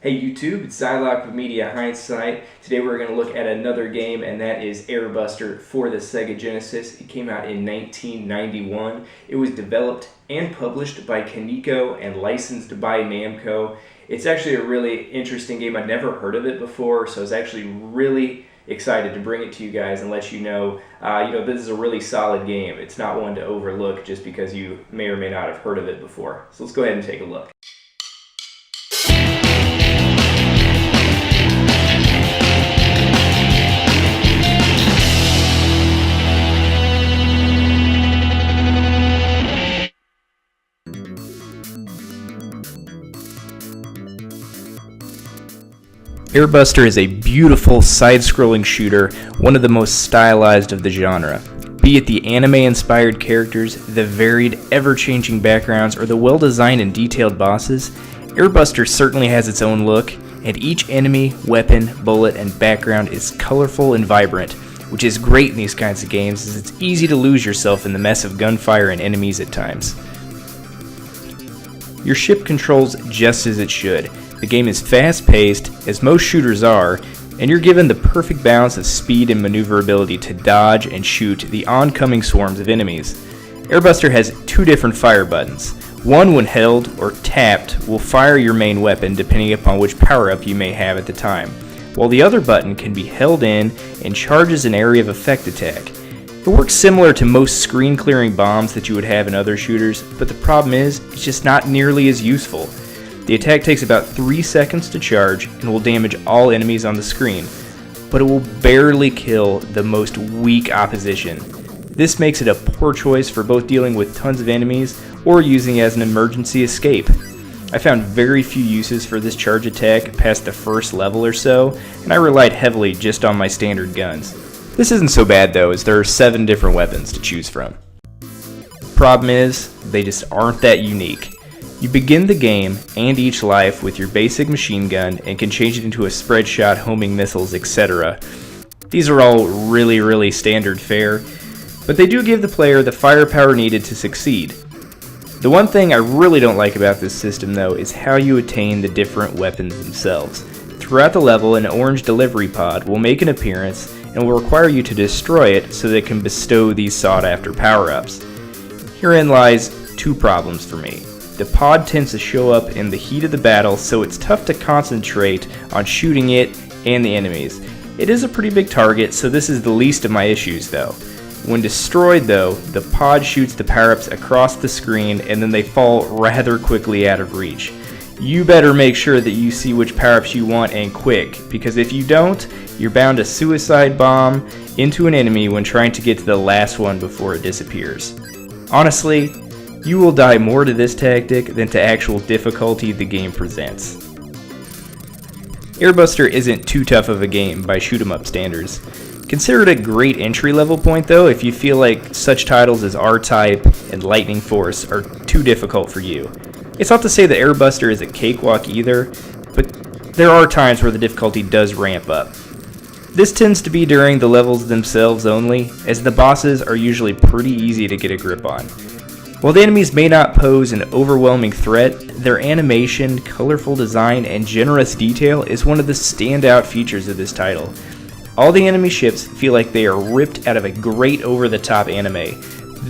Hey YouTube, it's Zyloc with HIndsight. Today we're going to look at another game, and that is Airbuster for the Sega Genesis. It came out in 1991. It was developed and published by Kaneko and licensed by Namco. It's actually a really interesting game. I'd never heard of it before, so I was actually really excited to bring it to you guys and let you know, this is a really solid game. It's not one to overlook just because you may or may not have heard of it before. So let's go ahead and take a look. Airbuster is a beautiful side-scrolling shooter, one of the most stylized of the genre. Be it the anime-inspired characters, the varied, ever-changing backgrounds, or the well-designed and detailed bosses, Airbuster certainly has its own look, and each enemy, weapon, bullet, and background is colorful and vibrant, which is great in these kinds of games as it's easy to lose yourself in the mess of gunfire and enemies at times. Your ship controls just as it should. The game is fast-paced, as most shooters are, and you're given the perfect balance of speed and maneuverability to dodge and shoot the oncoming swarms of enemies. Airbuster has two different fire buttons. One, when held or tapped, will fire your main weapon depending upon which power-up you may have at the time, while the other button can be held in and charges an area of effect attack. It works similar to most screen-clearing bombs that you would have in other shooters, but the problem is, it's just not nearly as useful. The attack takes about 3 seconds to charge and will damage all enemies on the screen, but it will barely kill the most weak opposition. This makes it a poor choice for both dealing with tons of enemies or using as an emergency escape. I found very few uses for this charge attack past the first level or so, and I relied heavily just on my standard guns. This isn't so bad though, as there are 7 different weapons to choose from. Problem is, they just aren't that unique. You begin the game and each life with your basic machine gun and can change it into a spread shot, homing missiles, etc. These are all really standard fare, but they do give the player the firepower needed to succeed. The one thing I really don't like about this system though is how you attain the different weapons themselves. Throughout the level, an orange delivery pod will make an appearance and will require you to destroy it so that it can bestow these sought after power-ups. Herein lies 2 problems for me. The pod tends to show up in the heat of the battle, so it's tough to concentrate on shooting it and the enemies. It is a pretty big target, so this is the least of my issues though. When destroyed though, the pod shoots the power-ups across the screen and then they fall rather quickly out of reach. You better make sure that you see which power-ups you want and quick, because if you don't, you're bound to suicide bomb into an enemy when trying to get to the last one before it disappears. Honestly, you will die more to this tactic than to actual difficulty the game presents. Airbuster isn't too tough of a game by shoot-'em-up standards. Consider it a great entry-level point though if you feel like such titles as R-Type and Lightning Force are too difficult for you. It's not to say that Airbuster is a cakewalk either, but there are times where the difficulty does ramp up. This tends to be during the levels themselves only, as the bosses are usually pretty easy to get a grip on. While the enemies may not pose an overwhelming threat, their animation, colorful design, and generous detail is one of the standout features of this title. All the enemy ships feel like they are ripped out of a great over-the-top anime.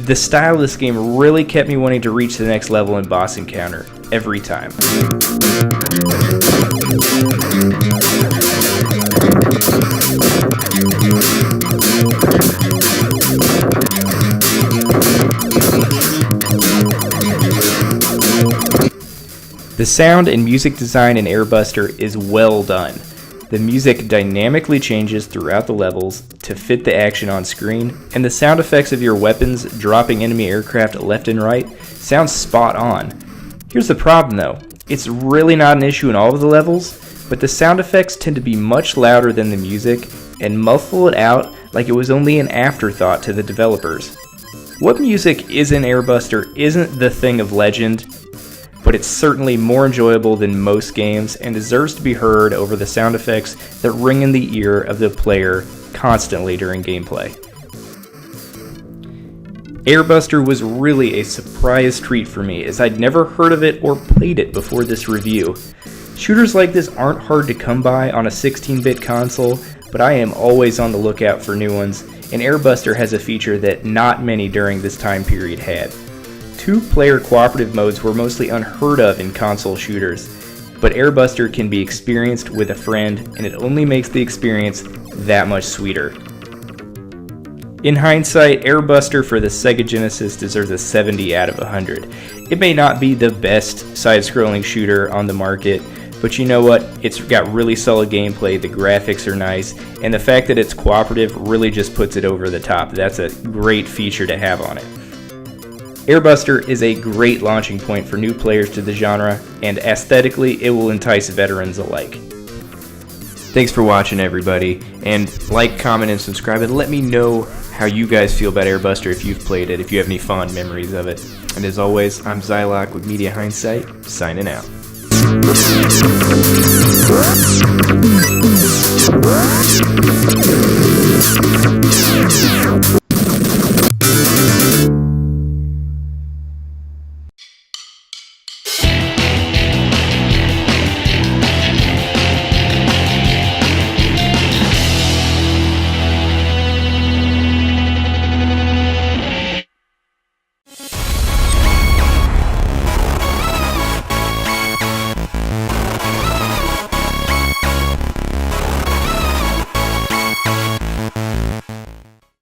The style of this game really kept me wanting to reach the next level and boss encounter, every time. The sound and music design in Airbuster is well done. The music dynamically changes throughout the levels to fit the action on screen, and the sound effects of your weapons dropping enemy aircraft left and right sounds spot on. Here's the problem though, it's really not an issue in all of the levels, but the sound effects tend to be much louder than the music and muffle it out like it was only an afterthought to the developers. What music is in Airbuster isn't the thing of legend, but it's certainly more enjoyable than most games and deserves to be heard over the sound effects that ring in the ear of the player constantly during gameplay. Airbuster was really a surprise treat for me, as I'd never heard of it or played it before this review. Shooters like this aren't hard to come by on a 16-bit console, but I am always on the lookout for new ones, and Airbuster has a feature that not many during this time period had. 2-player cooperative modes were mostly unheard of in console shooters, but Airbuster can be experienced with a friend, and it only makes the experience that much sweeter. In hindsight, Airbuster for the Sega Genesis deserves a 70 out of 100. It may not be the best side-scrolling shooter on the market, but you know what? It's got really solid gameplay, the graphics are nice, and the fact that it's cooperative really just puts it over the top. That's a great feature to have on it. Airbuster is a great launching point for new players to the genre, and aesthetically, it will entice veterans alike. Thanks for watching, everybody, and like, comment, and subscribe, and let me know how you guys feel about Airbuster if you've played it, if you have any fond memories of it. And as always, I'm Zyloc with Media Hindsight, signing out.